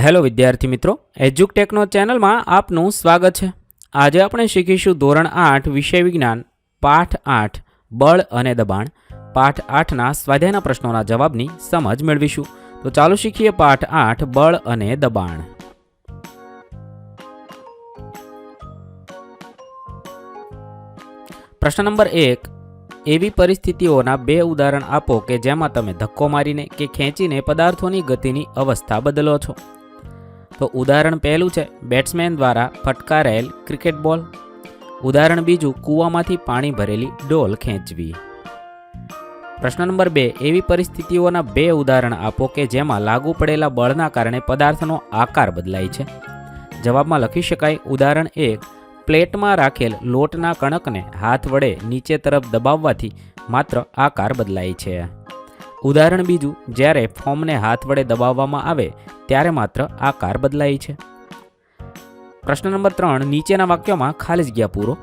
Hello વિદ્યાર્થી મિત્રો, એજ્યુકટેકનો ચેનલમાં આપનું સ્વાગત છે। આજે આપણે શીખીશું ધોરણ 8 વિષય વિજ્ઞાન પાઠ 8 બળ અને દબાણ। પાઠ 8ના સ્વાધ્યાયના પ્રશ્નોના જવાબની સમજ મેળવીશું। તો ચાલો શીખીએ પાઠ 8 બળ અને દબાણ। પ્રશ્ન નંબર 1, એવી પરિસ્થિતિઓના બે ઉદાહરણ આપો કે જેમાં તમે ધક્કો મારીને કે ખેંચીને પદાર્થોની ગતિની અવસ્થા બદલો છો। તો ઉદાહરણ પહેલું છે બેટ્સમેન દ્વારા ફટકારાયેલ ક્રિકેટ બોલ। ઉદાહરણ બીજું કૂવામાંથી પાણી ભરેલી ડોલ ખેંચવી। પ્રશ્ન નંબર 2, એવી પરિસ્થિતિઓના બે ઉદાહરણ આપો કે જેમાં લાગુ પડેલા બળના કારણે પદાર્થનો આકાર બદલાય છે। જવાબમાં લખી શકાય। ઉદાહરણ 1, પ્લેટમાં રાખેલ લોટના કણકને હાથ વડે નીચે તરફ દબાવવાથી માત્ર આકાર બદલાય છે। ઉદાહરણ બીજું, જ્યારે ફોર્મને હાથ વડે દબાવવામાં આવે ત્યારે માત્ર આકાર બદલાય છે। પ્રશ્ન નંબર 3, નીચેના વાક્યોમાં ખાલી જગ્યા પૂરો।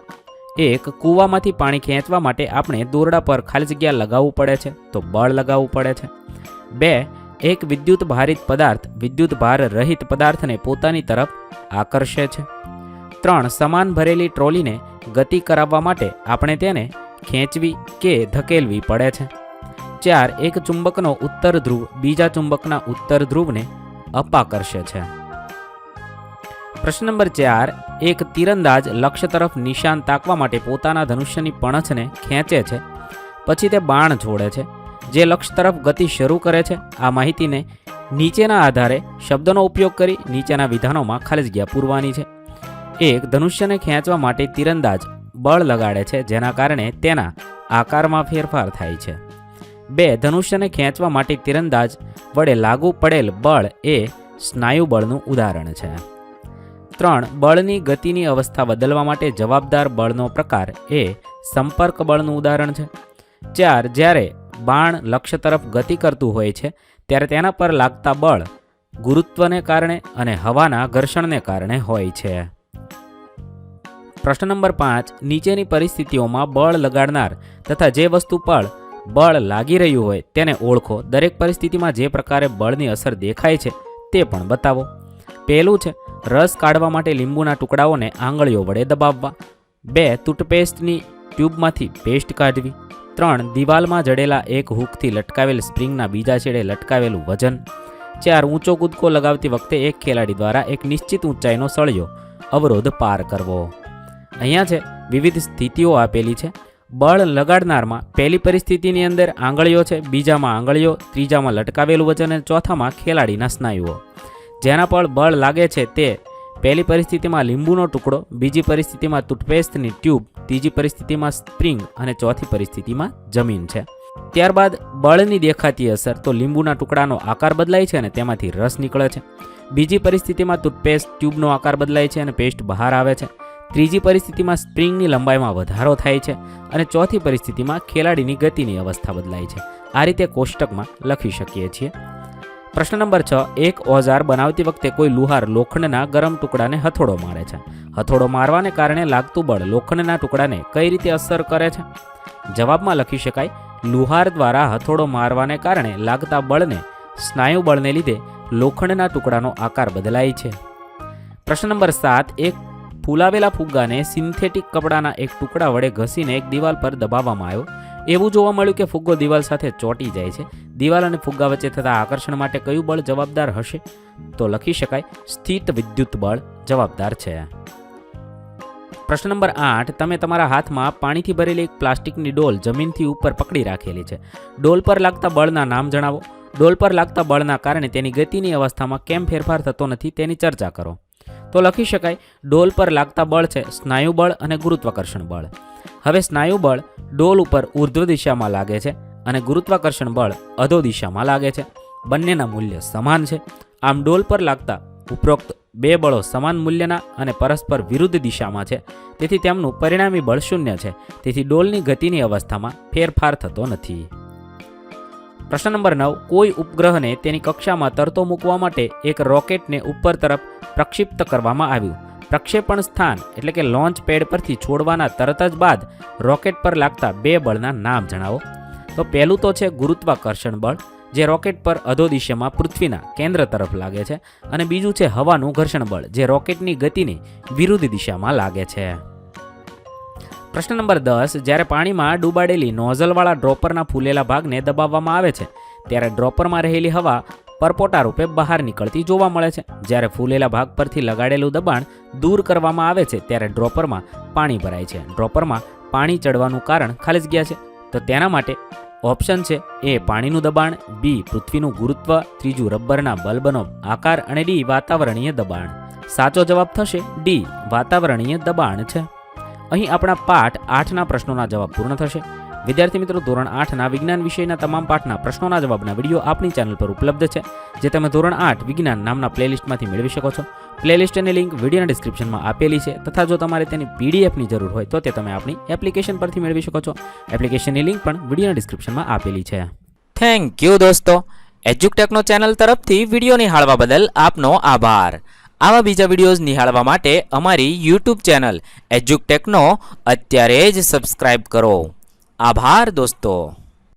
1, કૂવામાંથી પાણી ખેંચવા માટે આપણે દોરડા પર ખાલી જગ્યા લગાવવું પડે છે, તો બળ લગાવવું પડે છે। 2, એક વિદ્યુત ભારિત પદાર્થ વિદ્યુત ભાર રહિત પદાર્થને પોતાની તરફ આકર્ષે છે। 3, સમાન ભરેલી ટ્રોલીને ગતિ કરાવવા માટે આપણે તેને ખેંચવી કે ધકેલવી પડે છે। 4, એક ચુંબકનો ઉત્તર ધ્રુવ બીજા ચુંબકના ઉત્તર ધ્રુવને અપાકર્ષે છે। પ્રશ્ન નંબર 4, એક તીરંદાજ લક્ષ્ય તરફ નિશાન તાકવા માટે પોતાના ધનુષ્યની પણછને ખેંચે છે, પછી તે બાણ છોડે છે, જે લક્ષ્ય તરફ ગતિ શરૂ કરે છે। આ માહિતીને નીચેના આધારે શબ્દોનો ઉપયોગ કરી નીચેના વિધાનોમાં ખાલી જગ્યા પૂરવાની છે। 1, ધનુષ્યને ખેંચવા માટે તીરંદાજ બળ લગાડે છે, જેના કારણે તેના આકારમાં ફેરફાર થાય છે। 2, ધનુષ્યને ખેંચવા માટે તીરંદાજ વડે લાગુ પડેલ બળ એ સ્નાયુ બળનું ઉદાહરણ છે। 3, બળની ગતિની અવસ્થા બદલવા માટે જવાબદાર બળનો પ્રકાર એ સંપર્ક બળનું ઉદાહરણ છે। 4, જ્યારે બાણ લક્ષ્ય તરફ ગતિ કરતું હોય છે ત્યારે તેના પર લાગતા બળ ગુરુત્વને કારણે અને હવાના ઘર્ષણને કારણે હોય છે। પ્રશ્ન નંબર 5, નીચેની પરિસ્થિતિઓમાં બળ લગાડનાર તથા જે વસ્તુ પર બળ લાગી રહ્યું હોય તેને ઓળખો। દરેક પરિસ્થિતિમાં જે પ્રકારે બળની અસર દેખાય છે તે પણ બતાવો। પહેલું છે રસ કાઢવા માટે લીંબુના ટુકડાઓને આંગળીઓ વડે દબાવવા। 2, ટૂથપેસ્ટની ટ્યુબમાંથી પેસ્ટ કાઢવી। 3, દિવાલમાં જડેલા એક હૂકથી લટકાવેલ સ્પ્રિંગના બીજા છેડે લટકાવેલું વજન। 4, ઊંચો કૂદકો લગાવતી વખતે એક ખેલાડી દ્વારા એક નિશ્ચિત ઊંચાઈનો સળિયો અવરોધ પાર કરવો। અહીંયા છે વિવિધ સ્થિતિઓ આપેલી છે। બળ લગાડનારમાં પહેલી પરિસ્થિતિની અંદર આંગળીઓ છે, બીજામાં આંગળીઓ, ત્રીજામાં લટકાવેલું વજન અને ચોથામાં ખેલાડીના સ્નાયુઓ। જેના પર બળ લાગે છે તે પહેલી પરિસ્થિતિમાં લીંબુનો ટુકડો, બીજી પરિસ્થિતિમાં ટૂથપેસ્ટની ટ્યુબ, ત્રીજી પરિસ્થિતિમાં સ્પ્રિંગ અને ચોથી પરિસ્થિતિમાં જમીન છે। ત્યારબાદ બળની દેખાતી અસર, તો લીંબુના ટુકડાનો આકાર બદલાય છે અને તેમાંથી રસ નીકળે છે। બીજી પરિસ્થિતિમાં ટૂથપેસ્ટ ટ્યુબનો આકાર બદલાય છે અને પેસ્ટ બહાર આવે છે। ત્રીજી પરિસ્થિતિમાં સ્પ્રિંગની લંબાઈમાં વધારો થાય છે અને ચોથી પરિસ્થિતિમાં ખેલાડીની ગતિની અવસ્થા બદલાય છે। આ રીતે કોષ્ટકમાં લખી શકીએ છીએ। પ્રશ્ન નંબર 6, એક ઓજાર બનાવતી વખતે કોઈ લુહાર લોખંડના ગરમ ટુકડાને હથોડો મારે છે। હથોડો મારવાને કારણે લાગતું બળ લોખંડના ટુકડાને કઈ રીતે અસર કરે છે? જવાબમાં લખી શકાય। લુહાર દ્વારા હથોડો મારવાને કારણે લાગતા બળને સ્નાયુ બળને લીધે લોખંડના ટુકડાનો આકાર બદલાય છે। પ્રશ્ન નંબર 7, એક ફૂલાવેલા ફુગ્ગાને સિન્થેટિક કપડાના એક ટુકડા વડે ઘસીને એક દિવાલ પર દબાવવામાં આવ્યો। એવું જોવા મળ્યું કે ફુગ્ગો દિવાલ સાથે ચોંટી જાય છે। દિવાલ અને ફુગ્ગા વચ્ચે થતા આકર્ષણ માટે કયું બળ જવાબદાર હશે? તો લખી શકાય સ્થિત વિદ્યુત બળ જવાબદાર છે। પ્રશ્ન નંબર 8, તમે તમારા હાથમાં પાણીથી ભરેલી એક પ્લાસ્ટિકની ડોલ જમીનથી ઉપર પકડી રાખેલી છે। ડોલ પર લાગતા બળના નામ જણાવો। ડોલ પર લાગતા બળના કારણે તેની ગતિની અવસ્થામાં કેમ ફેરફાર થતો નથી તેની ચર્ચા કરો। તો લખી શકાય ડોલ પર લાગતા બળ છે સ્નાયુ બળ અને ગુરુત્વાકર્ષણ બળ। હવે સ્નાયુ બળ ડોલ ઉપર ઉર્ધ્વ દિશામાં લાગે છે અને ગુરુત્વાકર્ષણ બળ અધો દિશામાં લાગે છે। બંનેના મૂલ્ય સમાન છે। આમ ડોલ પર લાગતા ઉપરોક્ત બે બળો સમાન મૂલ્યના અને પરસ્પર વિરુદ્ધ દિશામાં છે, તેથી તેમનું પરિણામી બળ શૂન્ય છે। તેથી ડોલની ગતિની અવસ્થામાં ફેરફાર થતો નથી। પ્રશ્ન નંબર 9, કોઈ ઉપગ્રહને તેની કક્ષામાં તરતો મૂકવા માટે એક રોકેટને ઉપર તરફ પ્રક્ષિપ્ત કરવામાં આવ્યું। પ્રક્ષેપણ સ્થાન એટલે કે લોન્ચ પેડ પરથી છોડવાના તરત જ બાદ રોકેટ પર લાગતા બે બળના નામ જણાવો। તો પહેલું તો છે ગુરુત્વાકર્ષણ બળ, જે રોકેટ પર અધોદિશામાં પૃથ્વીના કેન્દ્ર તરફ લાગે છે, અને બીજું છે હવાનું ઘર્ષણ બળ, જે રોકેટની ગતિની વિરુદ્ધ દિશામાં લાગે છે. પ્રશ્ન નંબર 10. જ્યારે પાણીમાં ડૂબાડેલી નોઝલવાળા ડ્રોપરના ફૂલેલા ભાગને દબાવવામાં આવે છે ત્યારે ડ્રોપરમાં રહેલી હવા પરપોટા રૂપે બહાર નીકળતી જોવા મળે છે. જ્યારે ફૂલેલા ભાગ પરથી લગાડેલું દબાણ દૂર કરવામાં આવે છે ત્યારે ડ્રોપરમાં પાણી ભરાય છે. ડ્રોપરમાં પાણી ચડવાનું કારણ ખાલી જગ્યા છે, તો તેના માટે ઓપ્શન છે એ પાણીનું દબાણ, બી પૃથ્વીનું ગુરુત્વ, ત્રીજું રબરના બલ્બનો આકાર અને ડી વાતાવરણીય દબાણ. સાચો જવાબ થશે ડી વાતાવરણીય દબાણ છે. અહીં આપણા પાઠ 8ના પ્રશ્નોના જવાબ પૂર્ણ થશે. વિદ્યાર્થી મિત્રો, ધોરણ 8ના વિજ્ઞાન વિષયના તમામ પાઠના પ્રશ્નોના જવાબના વિડીયો આપણી ચેનલ પર ઉપલબ્ધ છે, જે તમે ધોરણ 8 વિજ્ઞાન નામના પ્લેલિસ્ટમાંથી મેળવી શકો છો. પ્લેલિસ્ટની લિંક વિડીયોના ડિસ્ક્રિપ્શનમાં આપેલી છે, તથા જો તમારે તેની પીડીએફની જરૂર હોય તો તે તમે આપણી એપ્લિકેશન પરથી મેળવી શકો છો. એપ્લિકેશનની લિંક પણ વિડીયોના ડિસ્ક્રિપ્શનમાં આપેલી છે. થેન્ક યુ દોસ્તો. એજ્યુકટેકનો ચેનલ તરફથી વિડીયો નિહાળવા બદલ આપનો આભાર. આવા બીજા વિડીયોઝ નિહાળવા માટે અમારી યુટ્યુબ ચેનલ એજ્યુકટેકનો અત્યારે જ સબસ્ક્રાઇબ કરો. આભાર દોસ્તો.